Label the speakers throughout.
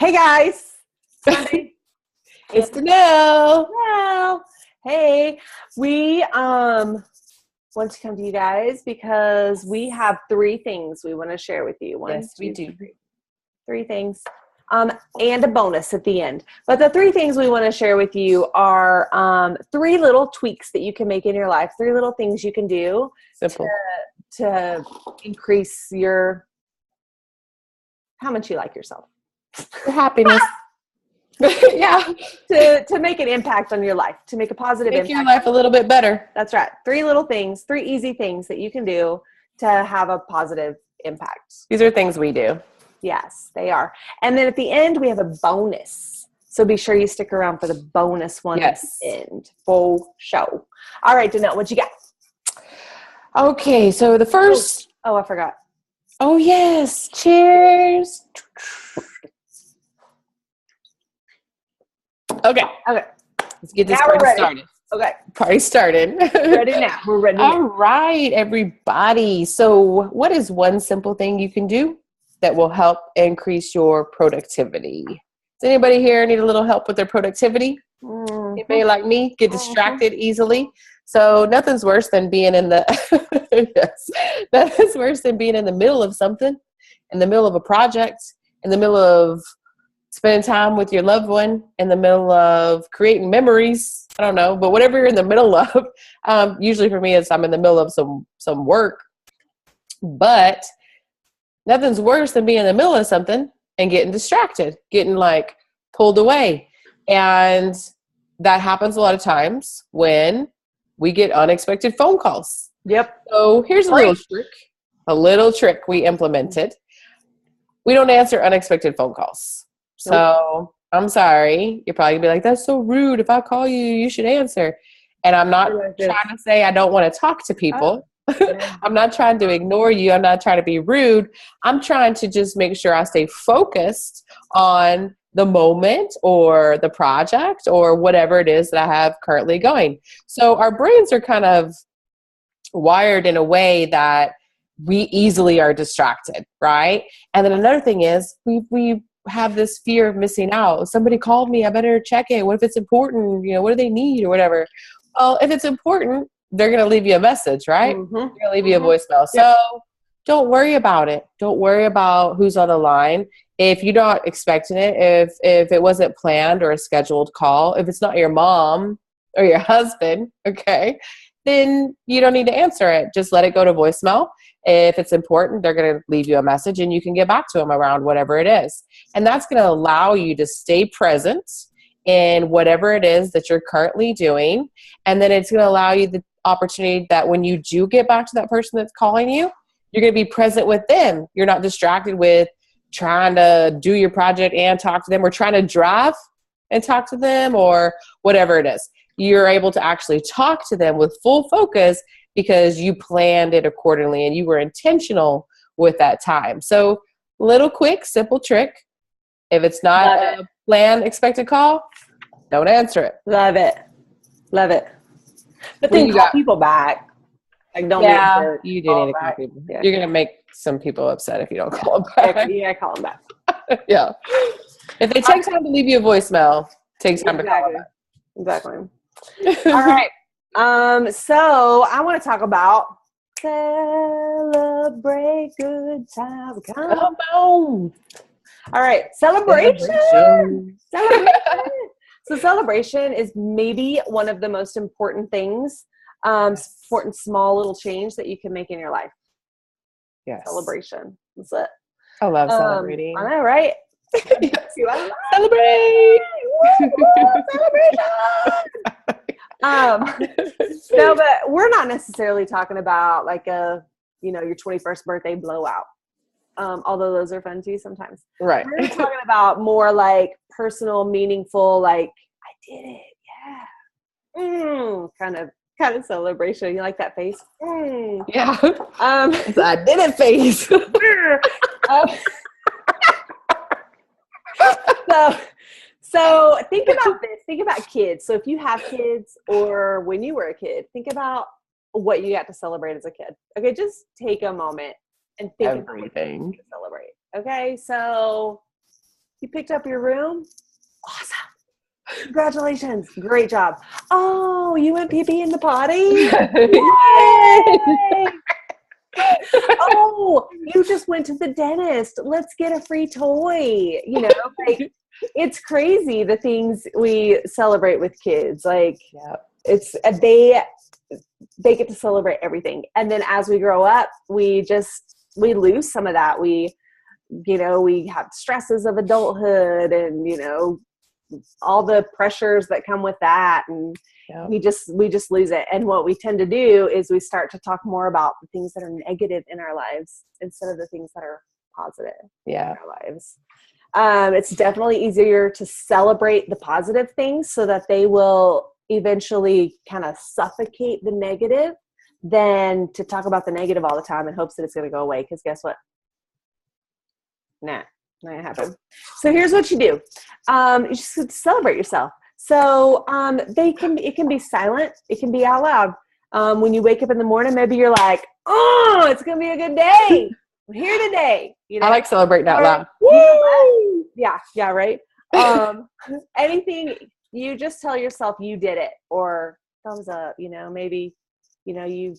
Speaker 1: Hey guys, it's Monday.
Speaker 2: It's Danelle.
Speaker 1: Well, hey, we want to come to you guys because we have three things we want to share with you.
Speaker 2: Yes, we do.
Speaker 1: Three things, and a bonus at the end. But the three things we want to share with you are three little tweaks that you can make in your life. Three little things you can do
Speaker 2: Simple.
Speaker 1: to increase how much you like yourself.
Speaker 2: Your happiness. Yeah.
Speaker 1: To make an impact on your life, to make a positive
Speaker 2: Make
Speaker 1: impact.
Speaker 2: your life a little bit better.
Speaker 1: That's right. Three little things, three easy things that you can do to have a positive impact.
Speaker 2: These are things we do.
Speaker 1: Yes, they are. And then at the end, we have a bonus. So be sure you stick around for the bonus one at the end. Full show. All right, Danelle, what you got?
Speaker 2: Okay, so the first...
Speaker 1: Oh, I forgot.
Speaker 2: Oh, yes. Cheers. Okay. Let's get this party started.
Speaker 1: Okay.
Speaker 2: Party started.
Speaker 1: Ready now. We're ready now.
Speaker 2: All right, everybody. So what is one simple thing you can do that will help increase your productivity? Does anybody here need a little help with their productivity?
Speaker 1: Mm-hmm.
Speaker 2: Anybody like me get distracted easily? So nothing's worse than being in the nothing's worse than being in the middle of something, in the middle of a project, in the middle of spending time with your loved one, in the middle of creating memories. I don't know, but whatever you're in the middle of, usually for me, I'm in the middle of some work. But nothing's worse than being in the middle of something and getting distracted, getting like pulled away. And that happens a lot of times when we get unexpected phone calls.
Speaker 1: Yep.
Speaker 2: So here's a little trick we implemented. We don't answer unexpected phone calls.
Speaker 1: Nope.
Speaker 2: So I'm sorry. You're probably gonna be like, that's so rude. If I call you, you should answer. And I'm not trying to say I don't want to talk to people. I'm not trying to ignore you. I'm not trying to be rude. I'm trying to just make sure I stay focused on the moment or the project or whatever it is that I have currently going. So our brains are kind of wired in a way that we easily are distracted, right? And then another thing is we have this fear of missing out. Somebody called me, I better check it. What if it's important? What do they need or whatever? Well, if it's important, they're going to leave you a message, right?
Speaker 1: Mm-hmm.
Speaker 2: They're going to leave you a voicemail. So don't worry about it. Don't worry about who's on the line. If you're not expecting it, if it wasn't planned or a scheduled call, if it's not your mom or your husband, okay, then you don't need to answer it. Just let it go to voicemail. If it's important, they're going to leave you a message and you can get back to them around whatever it is. And that's going to allow you to stay present in whatever it is that you're currently doing. And then it's going to allow you the opportunity that when you do get back to that person that's calling you, you're going to be present with them. You're not distracted with trying to do your project and talk to them, or trying to drive and talk to them, or whatever it is. You're able to actually talk to them with full focus because you planned it accordingly and you were intentional with that time. So little quick, simple trick. If it's not a planned expected call, don't answer it.
Speaker 1: Love it. Love it. But then call people back. Like, don't
Speaker 2: answer. You do need to call people.
Speaker 1: Yeah.
Speaker 2: You're going to make some people upset if you don't call them back.
Speaker 1: Yeah, call them back.
Speaker 2: Yeah. If they take time to leave you a voicemail, take time to call them back.
Speaker 1: Exactly. All right. So I want to talk about celebrate good times. Come on. All right. Celebration. So celebration is maybe one of the most important things, important small little change that you can make in your life.
Speaker 2: Yes.
Speaker 1: Celebration. That's it.
Speaker 2: I love celebrating.
Speaker 1: I know, right?
Speaker 2: Yes. Celebrate.
Speaker 1: Celebration. No, but we're not necessarily talking about like your 21st birthday blowout. Although those are fun too sometimes.
Speaker 2: Right.
Speaker 1: We're talking about more like personal, meaningful, like I did it, yeah. Kind of celebration. You like that face?
Speaker 2: Yeah. I did it face.
Speaker 1: So think about this. Think about kids. So if you have kids or when you were a kid, think about what you got to celebrate as a kid. Okay, just take a moment and think about everything to celebrate. Okay, so You picked up your room? Awesome. Congratulations. Great job. Oh, you went pee-pee in the potty? Yay! Oh, you just went to the dentist. Let's get a free toy. You know, like it's crazy the things we celebrate with kids. Like it's they get to celebrate everything. And then as we grow up, we lose some of that. We have stresses of adulthood and, all the pressures that come with that. And we just lose it. And what we tend to do is we start to talk more about the things that are negative in our lives instead of the things that are positive in our lives. It's definitely easier to celebrate the positive things so that they will eventually kind of suffocate the negative than to talk about the negative all the time in hopes that it's going to go away. Because guess what? Nah, not gonna happen. So here's what you do. You just celebrate yourself. So it can be silent. It can be out loud. When you wake up in the morning, maybe you're like, oh, it's going to be a good day. I'm here today.
Speaker 2: I like celebrating out loud.
Speaker 1: Woo! Yeah, right. Anything, you just tell yourself you did it, or thumbs up, maybe, you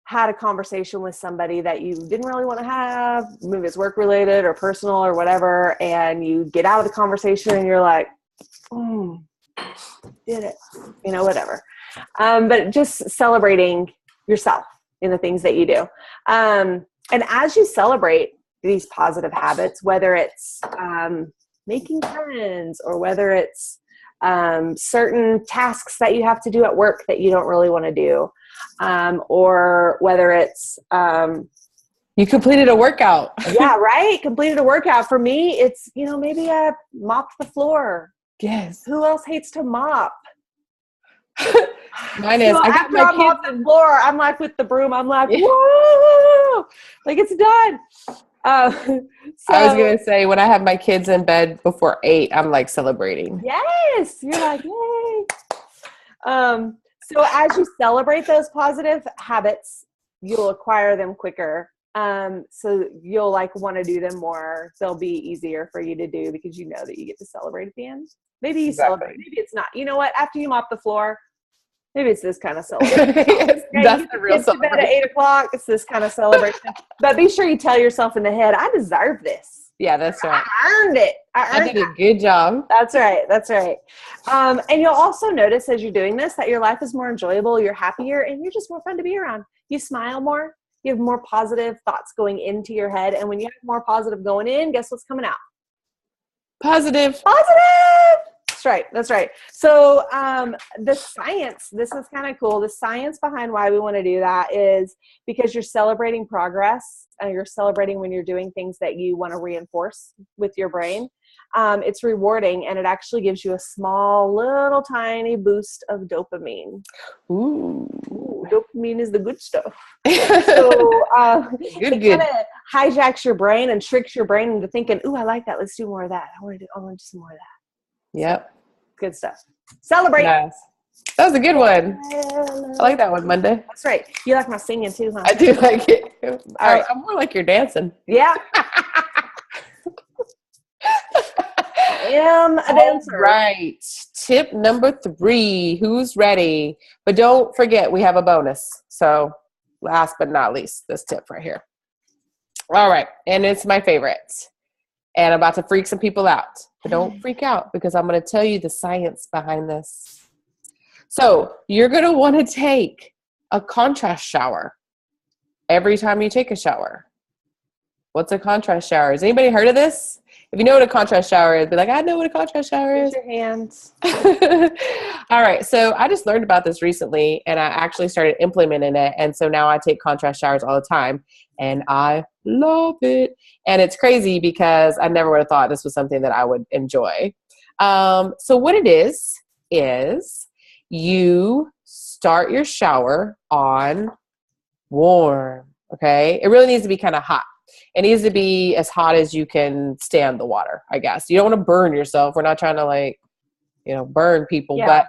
Speaker 1: had a conversation with somebody that you didn't really want to have, maybe it's work related or personal or whatever, and you get out of the conversation and you're like, did it, whatever. But just celebrating yourself in the things that you do. And as you celebrate these positive habits, whether it's making friends or whether it's certain tasks that you have to do at work that you don't really want to do, or whether it's
Speaker 2: you completed a workout.
Speaker 1: Yeah, right. Completed a workout. For me, it's, maybe I mopped the floor.
Speaker 2: Yes.
Speaker 1: Who else hates to mop?
Speaker 2: Mine is.
Speaker 1: So
Speaker 2: I got
Speaker 1: after I mop the floor, I'm like with the broom. I'm like, whoa, like it's done.
Speaker 2: I was gonna say when I have my kids in bed before 8, I'm like celebrating.
Speaker 1: Yes, you're like, yay. So as you celebrate those positive habits, you'll acquire them quicker. So you'll want to do them more. They'll be easier for you to do because you know that you get to celebrate at the end. Maybe you celebrate. Maybe it's not. You know what? After you mop the floor, maybe it's this kind of celebration.
Speaker 2: That's the real celebration.
Speaker 1: At 8 o'clock, it's this kind of celebration. But be sure you tell yourself in the head, I deserve this.
Speaker 2: Yeah, that's right.
Speaker 1: I earned it. I
Speaker 2: did a good job.
Speaker 1: That's right. And you'll also notice as you're doing this that your life is more enjoyable, you're happier, and you're just more fun to be around. You smile more. You have more positive thoughts going into your head. And when you have more positive going in, guess what's coming out?
Speaker 2: Positive.
Speaker 1: That's right. So the science, this is kind of cool. The science behind why we want to do that is because you're celebrating progress. You're celebrating when you're doing things that you want to reinforce with your brain. It's rewarding, and it actually gives you a small, little, tiny boost of dopamine. Ooh, dopamine is the good stuff. So it kind of hijacks your brain and tricks your brain into thinking, ooh, I like that. Let's do more of that. I want to do some more of that.
Speaker 2: Yep.
Speaker 1: Good stuff. Celebrate.
Speaker 2: Nice. That was a good one. I like that one, Monday.
Speaker 1: That's right. You like my singing too, huh?
Speaker 2: I do like it.
Speaker 1: All right.
Speaker 2: I'm more like you're dancing.
Speaker 1: Yeah. I am a dancer.
Speaker 2: All right. Tip number 3. Who's ready? But don't forget, we have a bonus. So last but not least, this tip right here. All right. And it's my favorite. And I'm about to freak some people out. But don't freak out because I'm going to tell you the science behind this. So you're going to want to take a contrast shower every time you take a shower. What's a contrast shower? Has anybody heard of this? If you know what a contrast shower is, be like, I know what a contrast shower is.
Speaker 1: Raise your hands.
Speaker 2: All right. So I just learned about this recently and I actually started implementing it. And so now I take contrast showers all the time and I love it. And it's crazy because I never would have thought this was something that I would enjoy. So what it is you start your shower on warm. Okay. It really needs to be kind of hot. It needs to be as hot as you can stand the water, I guess. You don't want to burn yourself. We're not trying to burn people, but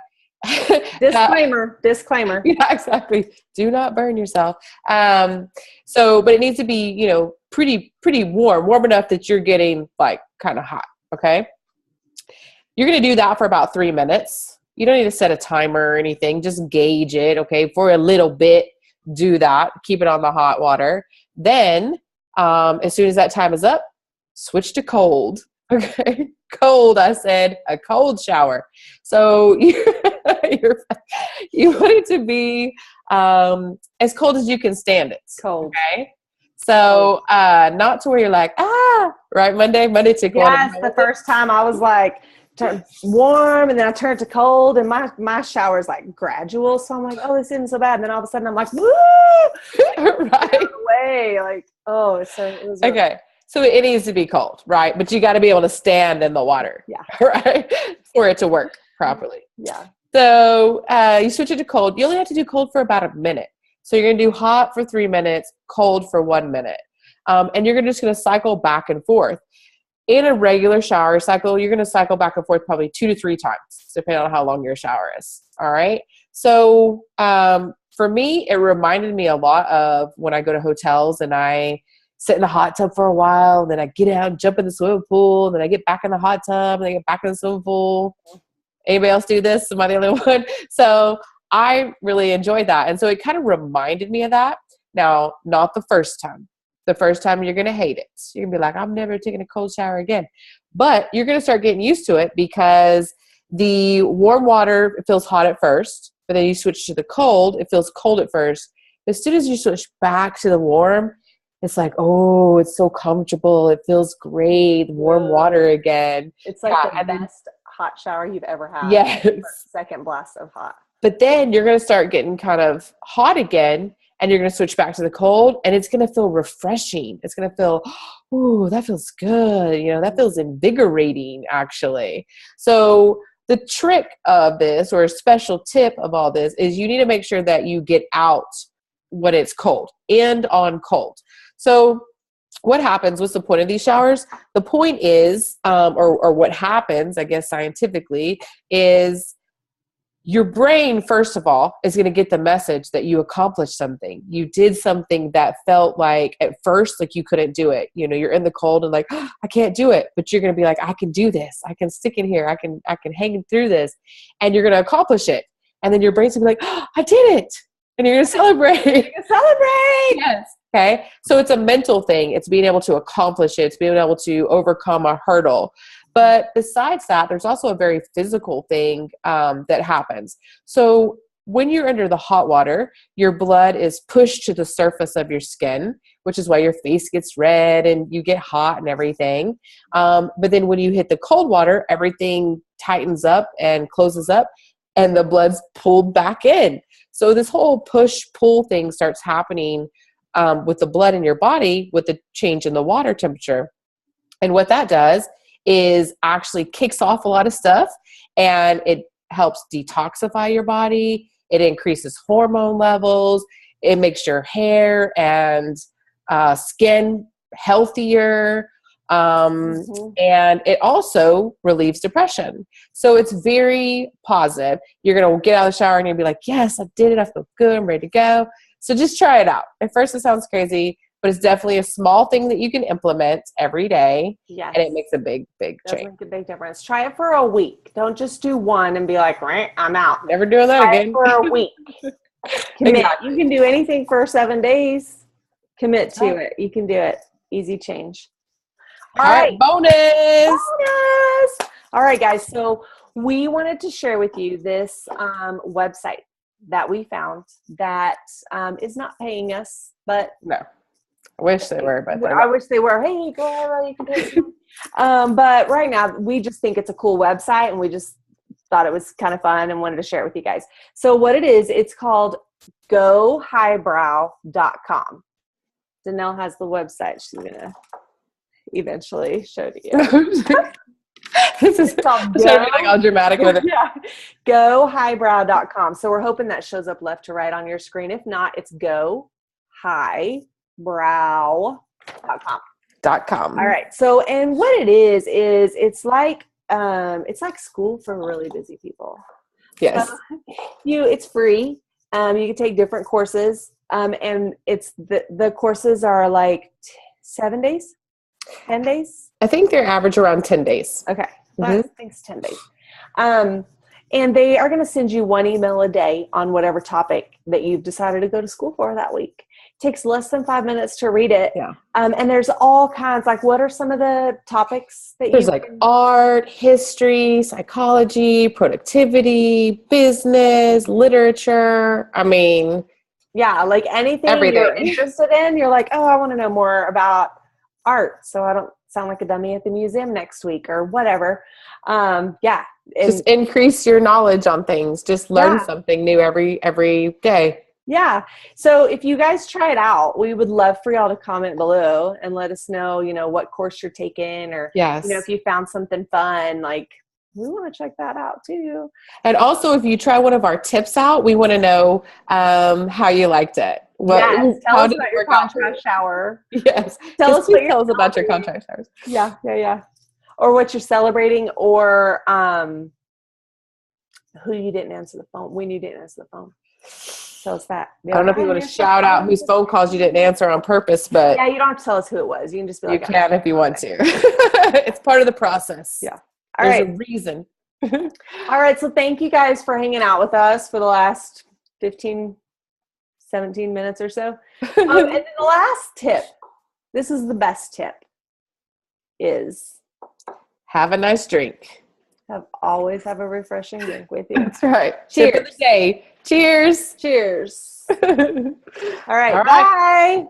Speaker 1: disclaimer.
Speaker 2: Yeah, exactly. Do not burn yourself. But it needs to be, pretty warm enough that you're getting kind of hot. Okay. You're going to do that for about 3 minutes. You don't need to set a timer or anything. Just gauge it. Okay. For a little bit, do that. Keep it on the hot water. Then, as soon as that time is up, switch to cold. Okay. Cold. I said a cold shower. So you want it to be as cold as you can stand it.
Speaker 1: Cold.
Speaker 2: Okay. So not to where you're like, right? Monday tick one.
Speaker 1: Yes, the first time I was like, turned warm, and then I turned to cold, and my shower is like gradual. So I'm like, oh, this isn't so bad. And then all of a sudden I'm like, woo!
Speaker 2: Right.
Speaker 1: Away. Like, oh, it was really
Speaker 2: Okay. So it needs to be cold, right? But you got to be able to stand in the water,
Speaker 1: Yeah.
Speaker 2: right? For it to work properly.
Speaker 1: Yeah.
Speaker 2: So you switch it to cold. You only have to do cold for about a minute. So you're going to do hot for 3 minutes, cold for 1 minute. And you're just going to cycle back and forth. In a regular shower cycle, you're going to cycle back and forth probably 2 to 3 times, depending on how long your shower is. All right. So for me, it reminded me a lot of when I go to hotels and I sit in the hot tub for a while, and then I get out and jump in the swimming pool, and then I get back in the hot tub, and then I get back in the swimming pool. Anybody else do this? Am I the only one? So I really enjoyed that. And so it kind of reminded me of that. Now, not the first time. The first time you're going to hate it. You're going to be like, I'm never taking a cold shower again. But you're going to start getting used to it because the warm water, it feels hot at first, but then you switch to the cold, it feels cold at first. As soon as you switch back to the warm, it's like, oh, it's so comfortable. It feels great. Warm water again.
Speaker 1: It's like the best hot shower you've ever had.
Speaker 2: Yes.
Speaker 1: Second blast of hot.
Speaker 2: But then you're going to start getting kind of hot again, and you're going to switch back to the cold, and it's going to feel refreshing. It's going to feel, ooh, that feels good. You know, that feels invigorating, actually. So the trick of this, or a special tip of all this, is you need to make sure that you get out when it's cold and on cold. So what happens? What's the point of these showers? The point is, or what happens, I guess, scientifically, is your brain, first of all, is going to get the message that you accomplished something. You did something that felt like at first, like you couldn't do it. You know, you're in the cold and like, oh, I can't do it. But you're going to be like, I can do this. I can stick in here. I can hang through this. And you're going to accomplish it. And then your brain's going to be like, oh, I did it. And you're going to celebrate.
Speaker 1: Celebrate!
Speaker 2: Yes. Okay. So it's a mental thing. It's being able to accomplish it. It's being able to overcome a hurdle. But besides that, there's also a very physical thing that happens. So when you're under the hot water, your blood is pushed to the surface of your skin, which is why your face gets red and you get hot and everything. But then when you hit the cold water, everything tightens up and closes up, and the blood's pulled back in. So this whole push-pull thing starts happening with the blood in your body with the change in the water temperature. And what that does is actually kicks off a lot of stuff, and it helps detoxify your body. It increases hormone levels. It makes your hair and skin healthier. And it also relieves depression. So it's very positive. You're going to get out of the shower and you'll be like, yes, I did it. I feel good. I'm ready to go. So just try it out. At first it sounds crazy, but it's definitely a small thing that you can implement every day.
Speaker 1: Yes.
Speaker 2: And it makes a big change.
Speaker 1: Make a big difference. Try it for a week. Don't just do one and be like, right, I'm out.
Speaker 2: Never doing that
Speaker 1: Try
Speaker 2: again.
Speaker 1: it for a week. Commit.
Speaker 2: Exactly.
Speaker 1: You can do anything for 7 days. Commit to it. You can do it. Easy change.
Speaker 2: All right. Bonus.
Speaker 1: All right, guys. So we wanted to share with you this website that we found that is not paying us, but
Speaker 2: No. I wish they were, but
Speaker 1: I wish they were. Hey, go ahead, you can pay some. But right now, we just think it's a cool website, and we just thought it was kind of fun and wanted to share it with you guys. So what it is, it's called GoHighbrow.com. Danelle has the website. She's going to eventually show to you.
Speaker 2: This is trying to be like all dramatic with it.
Speaker 1: Yeah. GoHighbrow.com. So we're hoping that shows up left to right on your screen. If not, it's GoHighbrow.com.
Speaker 2: .com.
Speaker 1: All right. So, and what it is it's like school for really busy people.
Speaker 2: Yes.
Speaker 1: So it's free. You can take different courses. And it's the courses are like 7 days. 10 days?
Speaker 2: I think they're average around 10 days.
Speaker 1: Okay. I think it's 10 days. And they are going to send you one email a day on whatever topic that you've decided to go to school for that week. It takes less than 5 minutes to read it.
Speaker 2: Yeah.
Speaker 1: And there's all kinds, like, what are some of the topics that
Speaker 2: There's like art, history, psychology, productivity, business, literature. I mean,
Speaker 1: yeah, like anything
Speaker 2: everything
Speaker 1: you're interested in, you're like, oh, I want to know more about art, so I don't sound like a dummy at the museum next week or whatever. Yeah.
Speaker 2: Just increase your knowledge on things. Just learn something new every day.
Speaker 1: Yeah. So if you guys try it out, we would love for y'all to comment below and let us know, what course you're taking, or, if you found something fun, like, we want to check that out too.
Speaker 2: And also, if you try one of our tips out, we want to know how you liked it.
Speaker 1: Tell us about your contrast shower.
Speaker 2: Yes.
Speaker 1: Tell us
Speaker 2: about your contrast showers.
Speaker 1: Yeah. Or what you're celebrating, or who you didn't answer the phone. When you didn't answer the phone. Tell us that.
Speaker 2: I don't know if you want to shout out whose phone calls you didn't answer on purpose, but
Speaker 1: yeah, you don't have to tell us who it was. You can just be like,
Speaker 2: you can if you want to. It's part of the process.
Speaker 1: Yeah.
Speaker 2: There's a reason.
Speaker 1: All right. So thank you guys for hanging out with us for the last 15, 17 minutes or so. And then the last tip, this is the best tip, is
Speaker 2: have a nice drink.
Speaker 1: Always have a refreshing drink with you.
Speaker 2: That's right.
Speaker 1: Cheers.
Speaker 2: Tip of the day. Cheers.
Speaker 1: Cheers. All right. Bye.